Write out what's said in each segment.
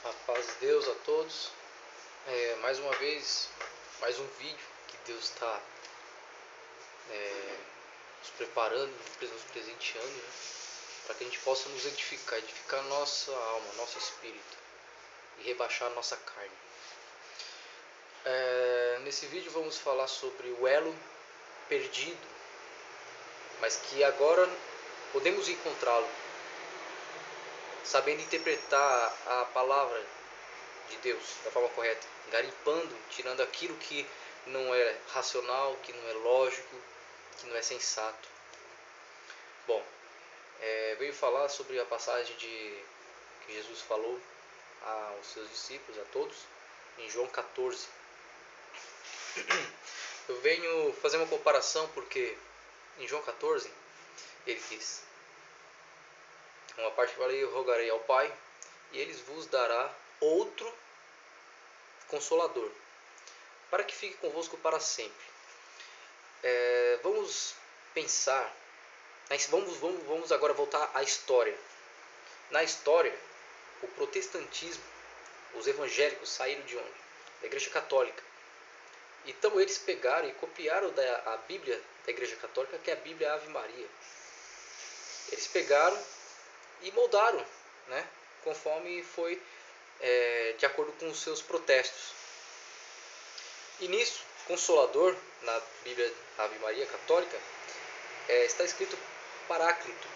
A paz de Deus a todos. Mais uma vez, mais um vídeo que Deus está nos preparando, nos presenteando, né, para que a gente possa nos edificar nossa alma, nosso espírito e rebaixar a nossa carne. Nesse vídeo vamos falar sobre o elo perdido, mas que agora podemos encontrá-lo, sabendo interpretar a palavra de Deus da forma correta, garimpando, tirando aquilo que não é racional, que não é lógico, que não é sensato. Bom, veio falar sobre a passagem que Jesus falou aos seus discípulos, a todos, em João 14. Eu venho fazer uma comparação porque em João 14 ele diz: uma parte fala: eu rogarei ao Pai e ele vos dará outro Consolador, para que fique convosco para sempre. Vamos pensar, vamos agora voltar à história. Na história, o protestantismo, os evangélicos saíram de onde? Da Igreja Católica. Então eles pegaram e copiaram a Bíblia da Igreja Católica, que é a Bíblia Ave Maria. Eles pegaram e moldaram, né, conforme foi de acordo com os seus protestos. E nisso, Consolador, na Bíblia Ave Maria Católica, está escrito Paráclito,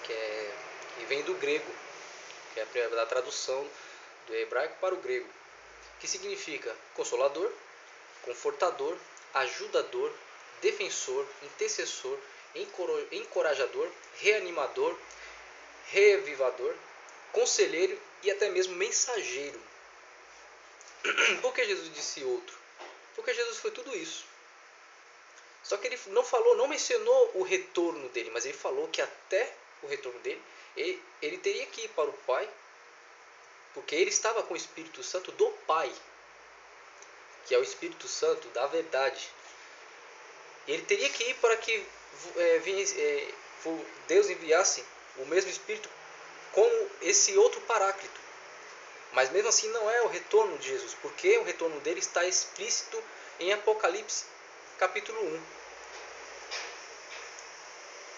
que vem do grego, que é da tradução do hebraico para o grego, que significa Consolador, Confortador, Ajudador, Defensor, Intercessor, Encorajador, Reanimador, Revivador, Conselheiro e até mesmo Mensageiro. Por que Jesus disse outro? Porque Jesus foi tudo isso. Só que ele não mencionou o retorno dele, mas ele falou que até o retorno dele, ele teria que ir para o Pai, porque ele estava com o Espírito Santo do Pai, que é o Espírito Santo da verdade. Ele teria que ir para que Deus enviasse o mesmo Espírito como esse outro Paráclito. Mas mesmo assim não é o retorno de Jesus, porque o retorno dele está explícito em Apocalipse capítulo 1.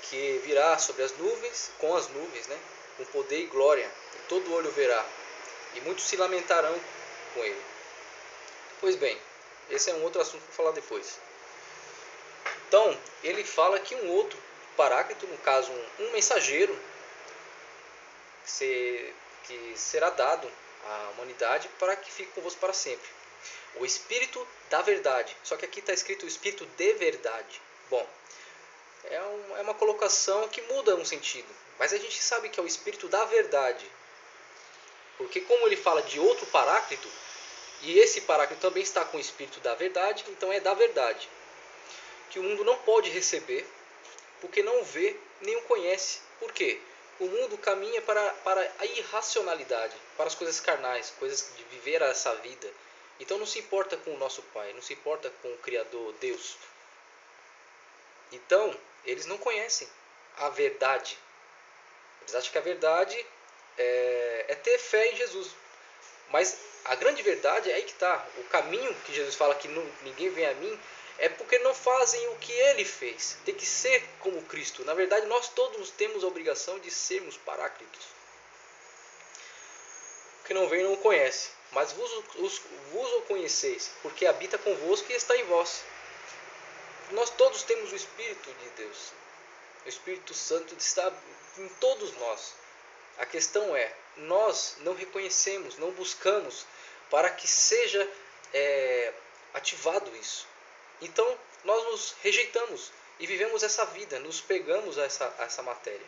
Que virá sobre as nuvens, com as nuvens, né, com poder e glória, e todo olho verá, e muitos se lamentarão com ele. Pois bem, esse é um outro assunto para falar depois. Então, ele fala que um outro Paráclito, no caso um mensageiro, que será dado à humanidade para que fique convosco para sempre. O Espírito da verdade. Só que aqui está escrito o Espírito de verdade. Bom, é uma colocação que muda um sentido. Mas a gente sabe que é o Espírito da verdade. Porque como ele fala de outro Paráclito, e esse Paráclito também está com o Espírito da verdade, então é da verdade. Que o mundo não pode receber, porque não vê nem o conhece. Por quê? O mundo caminha para a irracionalidade, para as coisas carnais, coisas de viver essa vida. Então não se importa com o nosso Pai, não se importa com o Criador, Deus. Então, eles não conhecem a verdade. Eles acham que a verdade é ter fé em Jesus. Mas a grande verdade é aí que está. O caminho que Jesus fala que ninguém vem a mim é porque não fazem o que ele fez. Tem que ser como Cristo. Na verdade, nós todos temos a obrigação de sermos paráclitos. O que não vem não o conhece. Mas vos o conheceis, porque habita convosco e está em vós. Nós todos temos o Espírito de Deus. O Espírito Santo está em todos nós. A questão é, nós não reconhecemos, não buscamos para que seja ativado isso. Então, nós nos rejeitamos e vivemos essa vida, nos pegamos a essa matéria.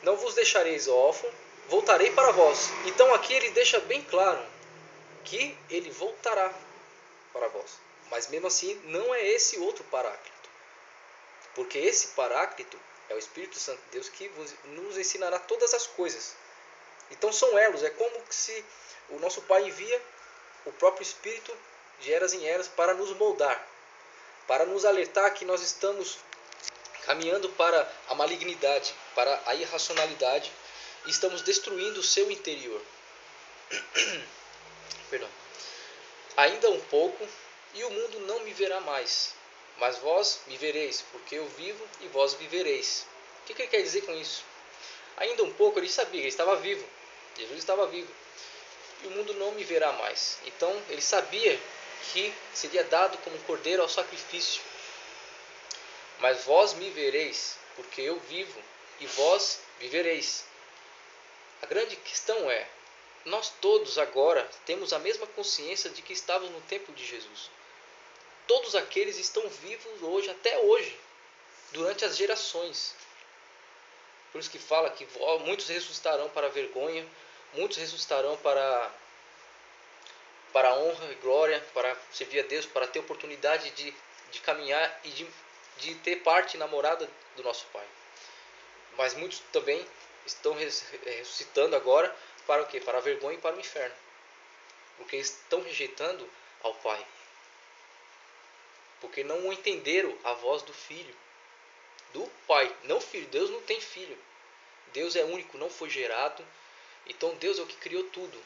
Não vos deixareis órfão, voltarei para vós. Então aqui ele deixa bem claro que ele voltará para vós. Mas mesmo assim, não é esse outro Paráclito. Porque esse Paráclito é o Espírito Santo de Deus que nos ensinará todas as coisas. Então são elos, é como se o nosso Pai envia o próprio Espírito de eras em eras para nos moldar, para nos alertar que nós estamos caminhando para a malignidade, para a irracionalidade, e estamos destruindo o seu interior. Perdão. Ainda um pouco, e o mundo não me verá mais. Mas vós me vereis, porque eu vivo e vós vivereis. O que ele quer dizer com isso? Ainda um pouco, ele sabia, ele estava vivo. Jesus estava vivo. E o mundo não me verá mais. Então, ele sabia que seria dado como cordeiro ao sacrifício. Mas vós me vereis, porque eu vivo e vós vivereis. A grande questão é, nós todos agora temos a mesma consciência de que estávamos no tempo de Jesus. Todos aqueles estão vivos hoje, até hoje, durante as gerações. Por isso que fala que muitos ressuscitarão para a vergonha, muitos ressuscitarão para a honra e glória, para servir a Deus, para ter oportunidade de caminhar e de ter parte na morada do nosso Pai. Mas muitos também estão ressuscitando agora para o quê? Para a vergonha e para o inferno. Porque estão rejeitando ao Pai. Porque não entenderam a voz do Filho. Do Pai, não Filho. Deus não tem filho. Deus é único, não foi gerado. Então Deus é o que criou tudo.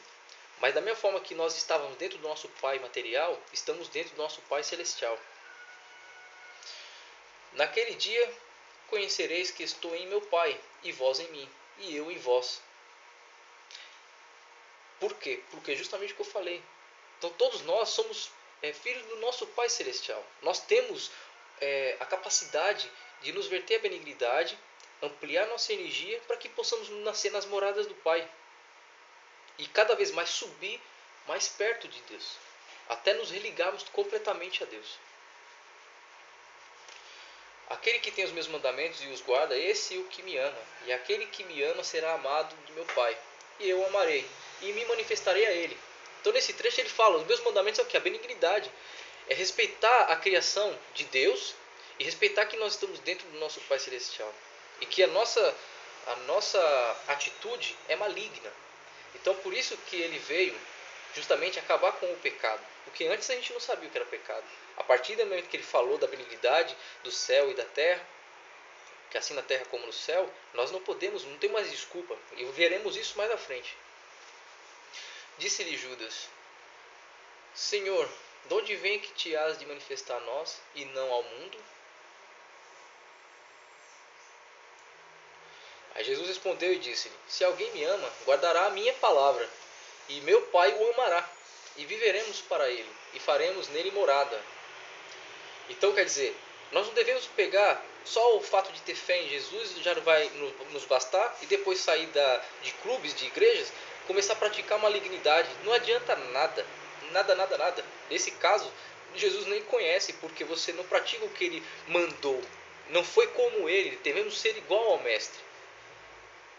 Mas da mesma forma que nós estávamos dentro do nosso Pai material, estamos dentro do nosso Pai celestial. Naquele dia conhecereis que estou em meu Pai, e vós em mim, e eu em vós. Por quê? Porque justamente o que eu falei. Então todos nós somos filhos do nosso Pai celestial. Nós temos a capacidade de nos verter a benignidade, ampliar nossa energia para que possamos nascer nas moradas do Pai. E cada vez mais subir mais perto de Deus, até nos religarmos completamente a Deus. Aquele que tem os meus mandamentos e os guarda, esse é o que me ama. E aquele que me ama será amado de meu Pai. E eu o amarei, e me manifestarei a ele. Então nesse trecho ele fala, os meus mandamentos é o que? A benignidade. É respeitar a criação de Deus e respeitar que nós estamos dentro do nosso Pai Celestial. E que a nossa atitude é maligna. Então por isso que ele veio justamente acabar com o pecado. Porque antes a gente não sabia o que era pecado. A partir do momento que ele falou da benignidade do céu e da terra, que assim na terra como no céu, nós não tem mais desculpa. E veremos isso mais à frente. Disse-lhe Judas, Senhor, de onde vem que te has de manifestar a nós e não ao mundo? Aí Jesus respondeu e disse-lhe, se alguém me ama, guardará a minha palavra, e meu Pai o amará, e viveremos para ele, e faremos nele morada. Então quer dizer, nós não devemos pegar só o fato de ter fé em Jesus, já não vai nos bastar, e depois sair de clubes, de igrejas, começar a praticar malignidade. Não adianta nada, nada. Nesse caso, Jesus nem conhece, porque você não pratica o que ele mandou. Não foi como ele, devemos ser igual ao mestre.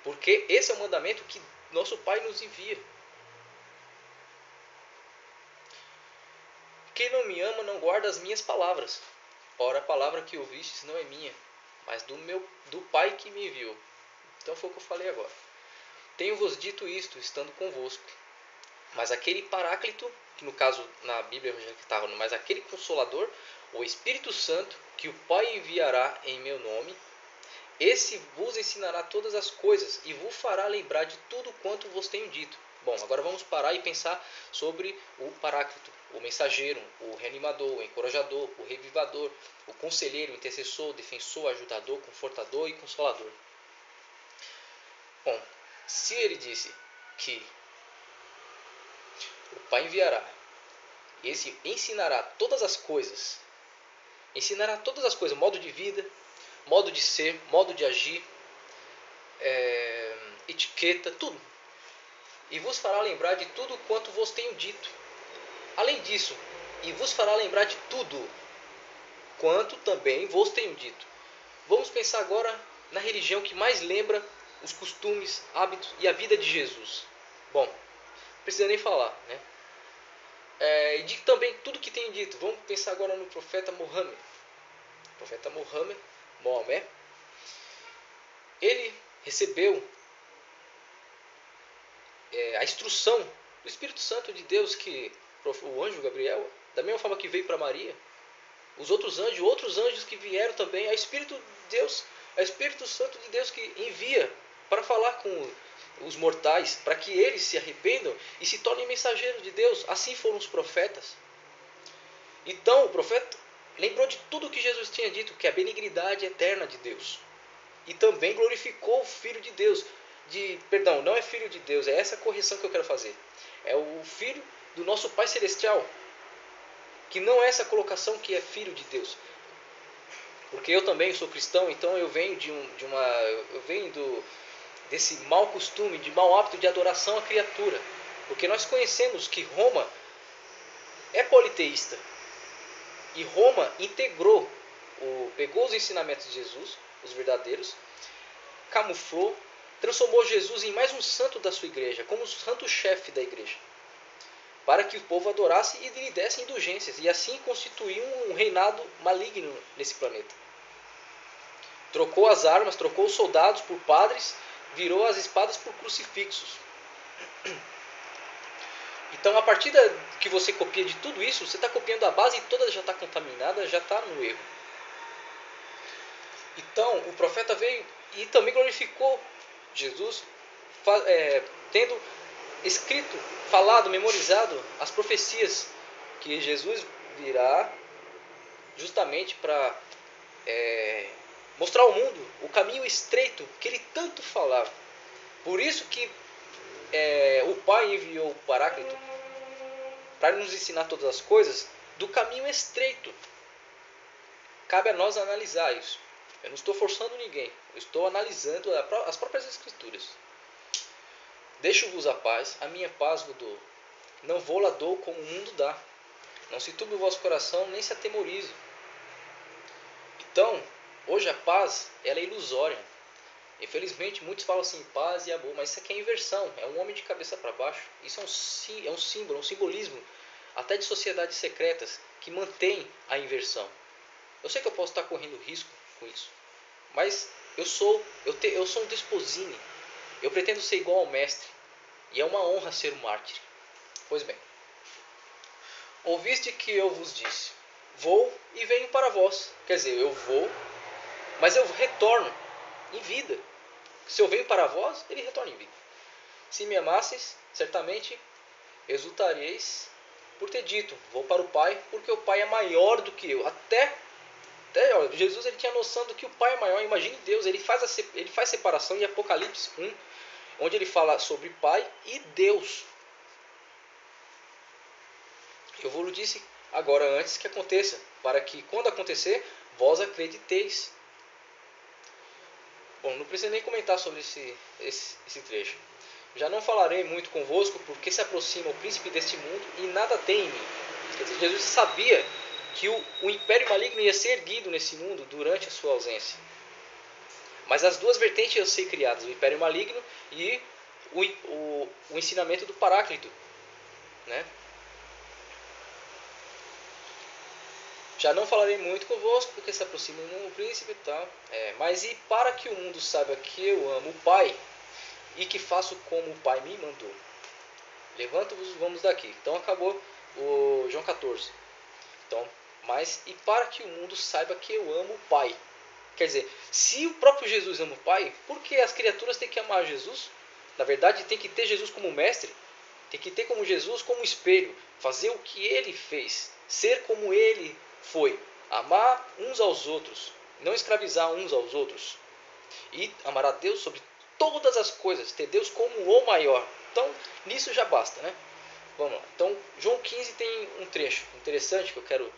Porque esse é o mandamento que nosso Pai nos envia. Quem não me ama não guarda as minhas palavras. Ora, a palavra que ouvistes não é minha, mas do Pai que me enviou. Então foi o que eu falei agora. Tenho-vos dito isto, estando convosco. Mas aquele Paráclito, que no caso na Bíblia já estava, mas aquele Consolador, o Espírito Santo, que o Pai enviará em meu nome, esse vos ensinará todas as coisas e vos fará lembrar de tudo quanto vos tenho dito. Bom, agora vamos parar e pensar sobre o Paráclito, o mensageiro, o reanimador, o encorajador, o revivador, o conselheiro, o intercessor, o defensor, ajudador, confortador e consolador. Bom, se ele disse que o Pai enviará, e esse ensinará todas as coisas, modo de vida, modo de ser, modo de agir, etiqueta, tudo. E vos fará lembrar de tudo quanto vos tenho dito. Além disso, e vos fará lembrar de tudo quanto também vos tenho dito. Vamos pensar agora na religião que mais lembra os costumes, hábitos e a vida de Jesus. Bom, não precisa nem falar, né? E de também tudo que tem dito. Vamos pensar agora no profeta Muhammad. O profeta Muhammad, Maomé, ele recebeu a instrução do Espírito Santo de Deus, que o anjo Gabriel, da mesma forma que veio para Maria, os outros anjos que vieram também, é o Espírito de Deus, é o Espírito Santo de Deus que envia para falar os mortais, para que eles se arrependam e se tornem mensageiros de Deus. Assim foram os profetas. Então o profeta lembrou de tudo que Jesus tinha dito, que é a benignidade eterna de Deus. E também glorificou o Filho de Deus. Perdão, não é Filho de Deus, é essa correção que eu quero fazer. É o Filho do nosso Pai Celestial. Que não é essa colocação que é Filho de Deus. Porque eu também sou cristão, então eu venho desse mau costume, de mau hábito de adoração à criatura. Porque nós conhecemos que Roma é politeísta. E Roma pegou os ensinamentos de Jesus, os verdadeiros, camuflou, transformou Jesus em mais um santo da sua igreja, como o santo-chefe da igreja, para que o povo adorasse e lhe desse indulgências, e assim constituiu um reinado maligno nesse planeta. Trocou as armas, trocou os soldados por padres, virou as espadas por crucifixos. Então, a partir que você copia de tudo isso, você está copiando a base e toda já está contaminada, já está no erro. Então, o profeta veio e também glorificou Jesus, tendo escrito, falado, memorizado as profecias que Jesus virá justamente para mostrar ao mundo o caminho estreito que ele tanto falava. Por isso que o Pai enviou o Paráclito para nos ensinar todas as coisas do caminho estreito. Cabe a nós analisar isso. Eu não estou forçando ninguém, eu estou analisando as próprias Escrituras. Deixo-vos a paz, a minha paz vos dou. Não vou-la dou como o mundo dá. Não se turbe o vosso coração, nem se atemorize. Então, hoje a paz, ela é ilusória. Infelizmente, muitos falam assim, paz e amor, mas isso aqui é inversão, é um homem de cabeça para baixo. Isso é um símbolo, um simbolismo, até de sociedades secretas, que mantém a inversão. Eu sei que eu posso estar correndo risco com isso, mas eu sou um desposine. Eu pretendo ser igual ao mestre, e é uma honra ser um mártir. Pois bem, ouviste que eu vos disse, vou e venho para vós. Quer dizer, eu vou, mas eu retorno em vida. Se eu venho para vós, ele retorna em vida. Se me amasseis, certamente exultareis por ter dito, vou para o Pai, porque o Pai é maior do que eu. Até Jesus ele tinha noção do que o Pai é maior. Imagine Deus, ele faz separação em Apocalipse 1, onde ele fala sobre Pai e Deus. Eu vos disse agora antes que aconteça, para que quando acontecer, vós acrediteis. Bom, não precisa nem comentar sobre esse trecho. Já não falarei muito convosco, porque se aproxima o príncipe deste mundo e nada tem em mim. Quer dizer, Jesus sabia que o império maligno ia ser erguido nesse mundo durante a sua ausência. Mas as duas vertentes iam ser criadas, o império maligno e o ensinamento do Paráclito. Né? Já não falarei muito convosco, porque se aproxima o príncipe e tal. Mas e para que o mundo saiba que eu amo o Pai, e que faço como o Pai me mandou. Levanto-vos, vamos daqui. Então acabou o João 14. Então, mas e para que o mundo saiba que eu amo o Pai. Quer dizer, se o próprio Jesus ama o Pai, por que as criaturas têm que amar Jesus? Na verdade, tem que ter Jesus como mestre. Tem que ter como Jesus como espelho. Fazer o que ele fez. Ser como ele foi. Amar uns aos outros. Não escravizar uns aos outros. E amar a Deus sobre todas as coisas, ter Deus como o maior. Então, nisso já basta, né? Vamos lá. Então, João 15 tem um trecho interessante que eu quero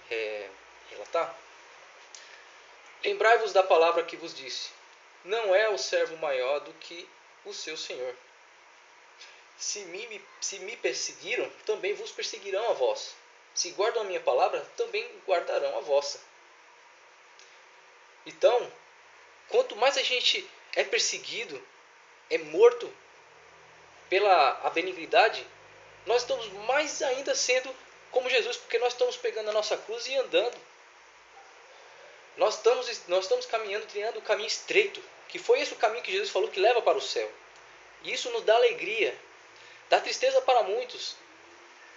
relatar. Lembrai-vos da palavra que vos disse. Não é o servo maior do que o seu Senhor. Se me perseguiram, também vos perseguirão a vós. Se guardam a minha palavra, também guardarão a vossa. Então, quanto mais a gente é perseguido, é morto pela benignidade, nós estamos mais ainda sendo como Jesus, porque nós estamos pegando a nossa cruz e andando. Nós estamos caminhando, trilhando o caminho estreito, que foi esse o caminho que Jesus falou que leva para o céu. E isso nos dá alegria, dá tristeza para muitos,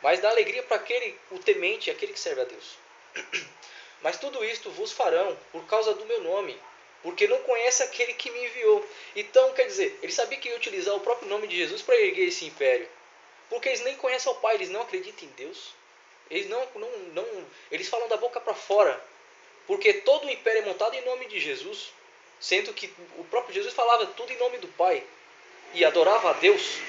mas dá alegria para o temente, aquele que serve a Deus. Mas tudo isto vos farão por causa do meu nome, porque não conhece aquele que me enviou. Então, quer dizer, ele sabia que ia utilizar o próprio nome de Jesus para erguer esse império, porque eles nem conhecem o Pai, eles não acreditam em Deus. Eles eles falam da boca para fora, porque todo o império é montado em nome de Jesus, sendo que o próprio Jesus falava tudo em nome do Pai e adorava a Deus.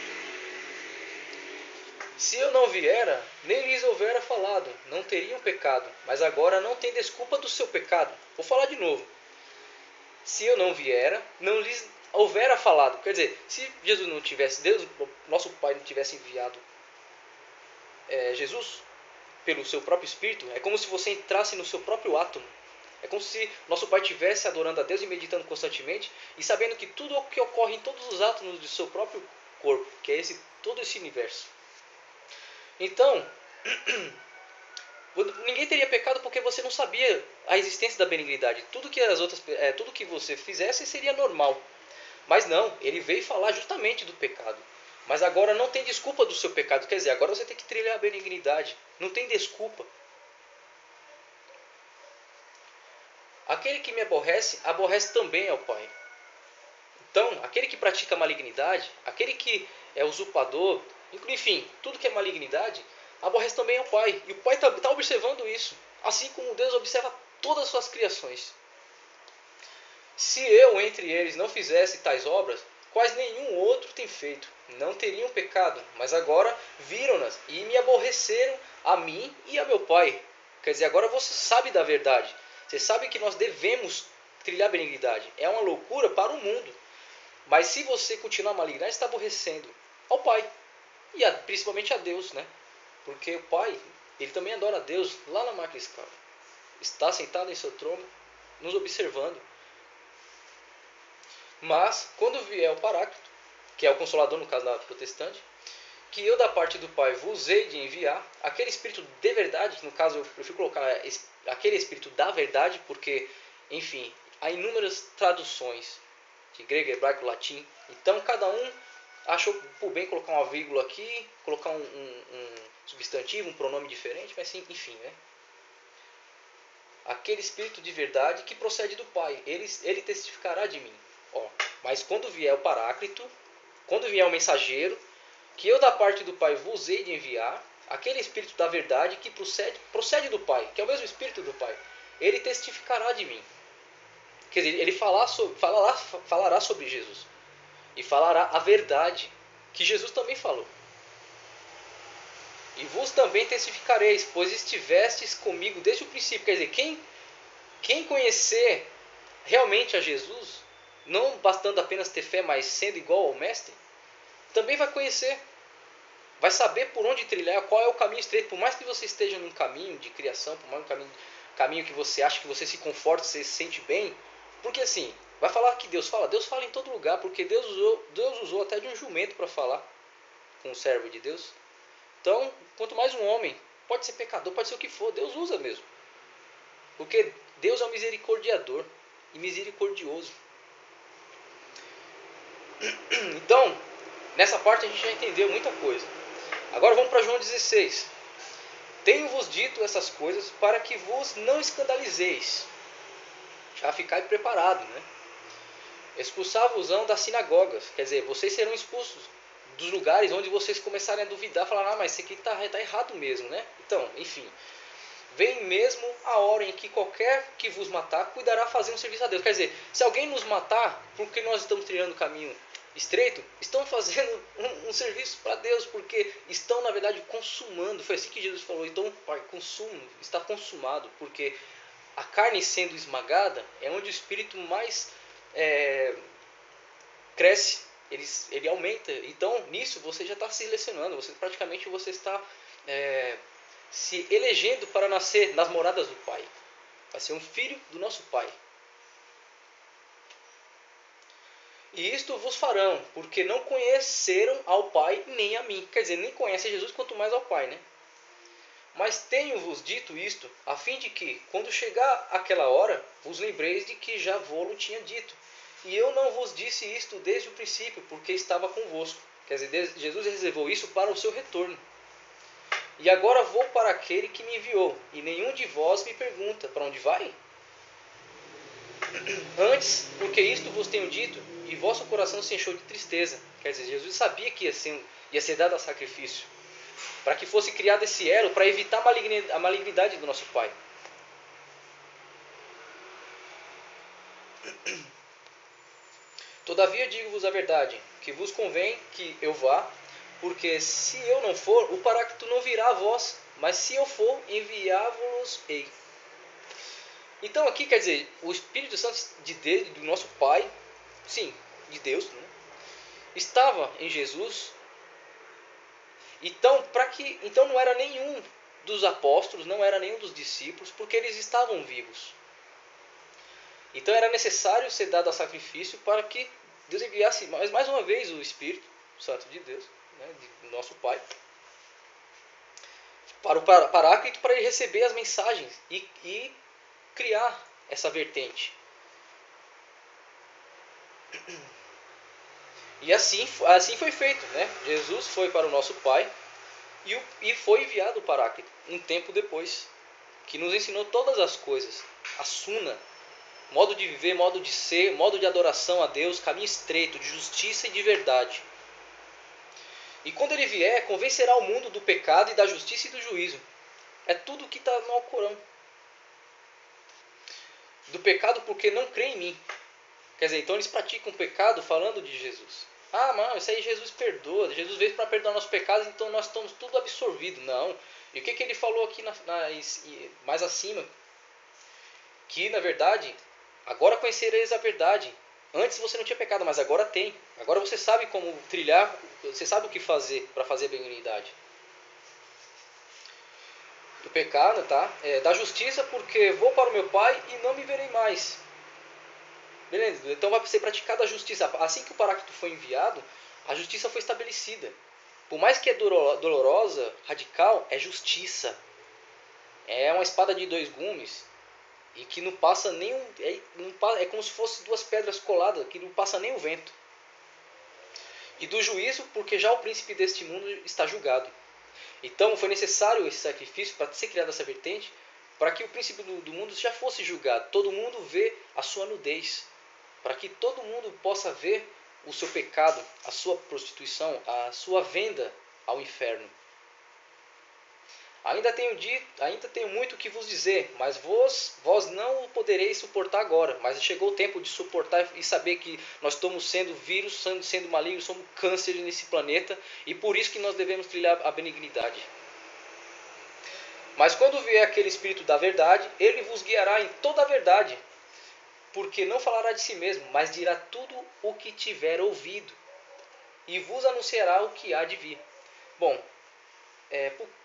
Se eu não viera, nem lhes houvera falado, não teriam pecado, mas agora não tem desculpa do seu pecado. Vou falar de novo. Se eu não viera, não lhes houvera falado. Quer dizer, se Jesus não tivesse, Deus, nosso Pai, não tivesse enviado Jesus pelo seu próprio Espírito, é como se você entrasse no seu próprio átomo. É como se nosso Pai estivesse adorando a Deus e meditando constantemente e sabendo que tudo o que ocorre em todos os átomos do seu próprio corpo, que é todo esse universo. Então, ninguém teria pecado porque você não sabia a existência da benignidade. Tudo que você fizesse seria normal. Mas não, ele veio falar justamente do pecado. Mas agora não tem desculpa do seu pecado. Quer dizer, agora você tem que trilhar a benignidade. Não tem desculpa. Aquele que me aborrece, aborrece também ao Pai. Então, aquele que pratica malignidade, aquele que é usurpador, enfim, tudo que é malignidade, aborrece também ao Pai. E o Pai está observando isso. Assim como Deus observa todas as suas criações. Se eu entre eles não fizesse tais obras, quais nenhum outro tem feito, não teriam pecado, mas agora viram-nas e me aborreceram a mim e a meu Pai. Quer dizer, agora você sabe da verdade. Você sabe que nós devemos trilhar a benignidade. É uma loucura para o mundo. Mas se você continuar a malignidade, está aborrecendo ao Pai. E principalmente a Deus, né? Porque o Pai, ele também adora a Deus lá na máquina escrava. Está sentado em seu trono, nos observando. Mas, quando vier o Paráclito, que é o Consolador no caso da protestante, que eu da parte do Pai vos hei de enviar, aquele Espírito de verdade, que no caso eu prefiro colocar aquele Espírito da verdade, porque, enfim, há inúmeras traduções de grego, hebraico, latim, então cada um achou por bem colocar uma vírgula aqui, colocar um substantivo, um pronome diferente, mas enfim, né? Aquele Espírito de verdade que procede do Pai, ele testificará de mim. Ó, mas quando vier o Paráclito, quando vier o mensageiro, que eu da parte do Pai vos hei de enviar, aquele Espírito da verdade que procede do Pai, que é o mesmo Espírito do Pai, ele testificará de mim. Quer dizer, ele falará sobre Jesus. E falará a verdade, que Jesus também falou. E vos também testificareis, pois estivestes comigo desde o princípio. Quer dizer, quem conhecer realmente a Jesus, não bastando apenas ter fé, mas sendo igual ao Mestre, também vai conhecer. Vai saber por onde trilhar, qual é o caminho estreito. Por mais que você esteja num caminho de criação, por mais um caminho que você acha que você se conforta, você se sente bem. Porque assim, vai falar que Deus fala em todo lugar, porque Deus usou até de um jumento para falar com o servo de Deus. Então, quanto mais um homem, pode ser pecador, pode ser o que for, Deus usa mesmo. Porque Deus é um misericordiador e misericordioso. Então, nessa parte a gente já entendeu muita coisa. Agora vamos para João 16. Tenho-vos dito essas coisas para que vos não escandalizeis. Já ficai preparado, né? Expulsar-vos-ão das sinagogas. Quer dizer, vocês serão expulsos dos lugares onde vocês começarem a duvidar, falar, mas isso aqui está errado mesmo, né? Então, enfim, vem mesmo a hora em que qualquer que vos matar cuidará fazer um serviço a Deus. Quer dizer, se alguém nos matar porque nós estamos trilhando o caminho estreito, estão fazendo um serviço para Deus, porque estão na verdade consumando. Foi assim que Jesus falou, então Pai, consumo, está consumado, porque a carne sendo esmagada é onde o espírito mais cresce, ele aumenta. Então nisso você já está se selecionando, você está se elegendo para nascer nas moradas do Pai. Vai ser um filho do nosso Pai. E isto vos farão, porque não conheceram ao Pai nem a mim. Quer dizer, nem conhecem Jesus, quanto mais ao Pai, né? Mas tenho-vos dito isto, a fim de que, quando chegar aquela hora, vos lembreis de que já vô-lo tinha dito. E eu não vos disse isto desde o princípio, porque estava convosco. Quer dizer, Jesus reservou isso para o seu retorno. E agora vou para aquele que me enviou, e nenhum de vós me pergunta, para onde vai? Antes, porque isto vos tenho dito, e vosso coração se encheu de tristeza. Quer dizer, Jesus sabia que ia ser dado a sacrifício, para que fosse criado esse elo, para evitar a malignidade do nosso Pai. Todavia digo-vos a verdade, que vos convém que eu vá, porque se eu não for, o Paráclito não virá a vós, mas se eu for, enviá-vos-ei. Então aqui quer dizer, o Espírito Santo do nosso Pai, sim, de Deus, né, estava em Jesus. Então não era nenhum dos apóstolos, não era nenhum dos discípulos, porque eles estavam vivos. Então era necessário ser dado a sacrifício para que Deus enviasse mais uma vez o Espírito Santo de Deus, né, de nosso Pai, para o Paráclito, para ele receber as mensagens e criar essa vertente. E assim foi feito, né? Jesus foi para o nosso Pai e foi enviado o Paráclito um tempo depois, que nos ensinou todas as coisas, a suna, modo de viver, modo de ser, modo de adoração a Deus, caminho estreito, de justiça e de verdade. E quando ele vier, convencerá o mundo do pecado e da justiça e do juízo. É tudo o que está no Alcorão. Do pecado porque não crê em mim. Quer dizer, então eles praticam pecado falando de Jesus. Ah, mano, isso aí Jesus perdoa. Jesus veio para perdoar nossos pecados, então nós estamos tudo absorvido. Não. E o que ele falou aqui mais acima? Que, na verdade, agora conhecereis a verdade. Antes você não tinha pecado, mas agora tem. Agora você sabe como trilhar, você sabe o que fazer para fazer a benignidade. Do pecado, tá? Da justiça, porque vou para o meu Pai e não me verei mais. Beleza? Então vai ser praticada a justiça. Assim que o Paráclito foi enviado, a justiça foi estabelecida. Por mais que é dolorosa, radical, é justiça. É uma espada de dois gumes e que não passa nem é como se fosse duas pedras coladas, que não passa nem o vento. E do juízo, porque já o príncipe deste mundo está julgado. Então foi necessário esse sacrifício para ser criada essa vertente, para que o príncipe do mundo já fosse julgado. Todo mundo vê a sua nudez, para que todo mundo possa ver o seu pecado, a sua prostituição, a sua venda ao inferno. Ainda tenho muito o que vos dizer, mas vós não o podereis suportar agora. Mas chegou o tempo de suportar e saber que nós estamos sendo vírus, sendo malignos, somos câncer nesse planeta, e por isso que nós devemos trilhar a benignidade. Mas quando vier aquele Espírito da verdade, ele vos guiará em toda a verdade, porque não falará de si mesmo, mas dirá tudo o que tiver ouvido, e vos anunciará o que há de vir. Bom,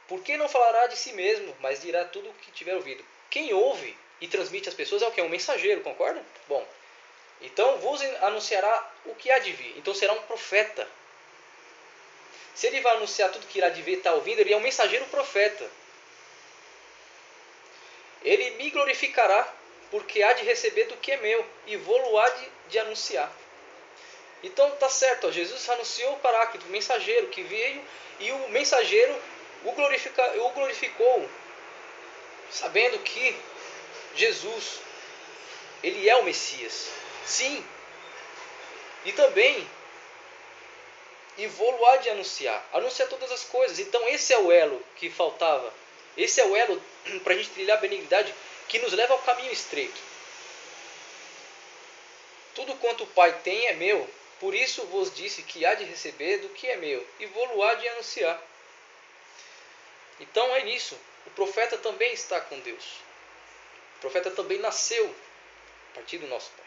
por que não falará de si mesmo, mas dirá tudo o que tiver ouvido? Quem ouve e transmite às pessoas é o que? É um mensageiro, concorda? Bom, então vos anunciará o que há de vir. Então será um profeta. Se ele vai anunciar tudo que irá de vir e está ouvindo, ele é um mensageiro profeta. Ele me glorificará, porque há de receber do que é meu, e vou-lo há de anunciar. Então tá certo, ó, Jesus anunciou o Paráclito, o mensageiro que veio, e o mensageiro o glorificou, sabendo que Jesus, ele é o Messias. Sim. E também, e vou-lo há de anunciar. Anunciar todas as coisas. Então esse é o elo que faltava. Esse é o elo para a gente trilhar a benignidade que nos leva ao caminho estreito. Tudo quanto o Pai tem é meu. Por isso vos disse que há de receber do que é meu. E vou-lo há de anunciar. Então é nisso. O profeta também está com Deus. O profeta também nasceu a partir do nosso Pai.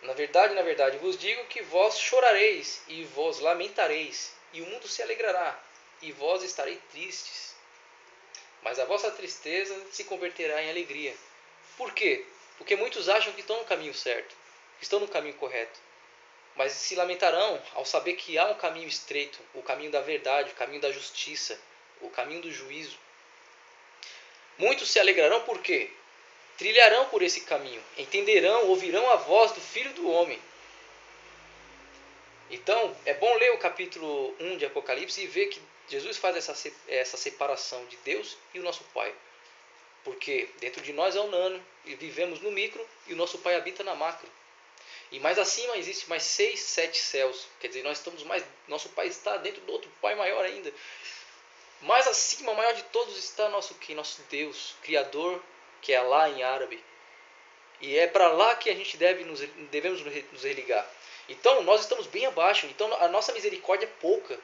Na verdade, vos digo que vós chorareis e vós lamentareis, e o mundo se alegrará, e vós estareis tristes. Mas a vossa tristeza se converterá em alegria. Por quê? Porque muitos acham que estão no caminho certo, que estão no caminho correto. Mas se lamentarão ao saber que há um caminho estreito, o caminho da verdade, o caminho da justiça, o caminho do juízo. Muitos se alegrarão por quê? Trilharão por esse caminho, entenderão, ouvirão a voz do Filho do Homem. Então, é bom ler o capítulo 1 de Apocalipse e ver que Jesus faz essa separação de Deus e o nosso Pai. Porque dentro de nós é o nano, e vivemos no micro, e o nosso Pai habita na macro. E mais acima existe mais 6, 7 céus. Quer dizer, nós estamos mais. Nosso Pai está dentro do outro Pai maior ainda. Mais acima, o maior de todos, está nosso quem? Nosso Deus, Criador, que é Allah em árabe. E é para lá que a gente devemos nos religar. Então, nós estamos bem abaixo. Então, a nossa misericórdia é pouca.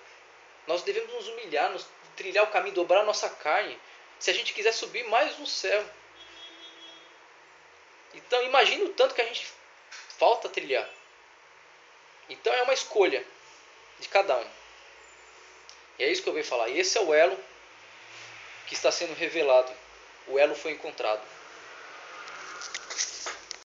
Nós devemos nos humilhar, nos trilhar o caminho, dobrar a nossa carne, se a gente quiser subir mais no céu. Então, imagine o tanto que a gente falta trilhar. Então, é uma escolha de cada um. E é isso que eu venho falar. E esse é o elo que está sendo revelado. O elo foi encontrado.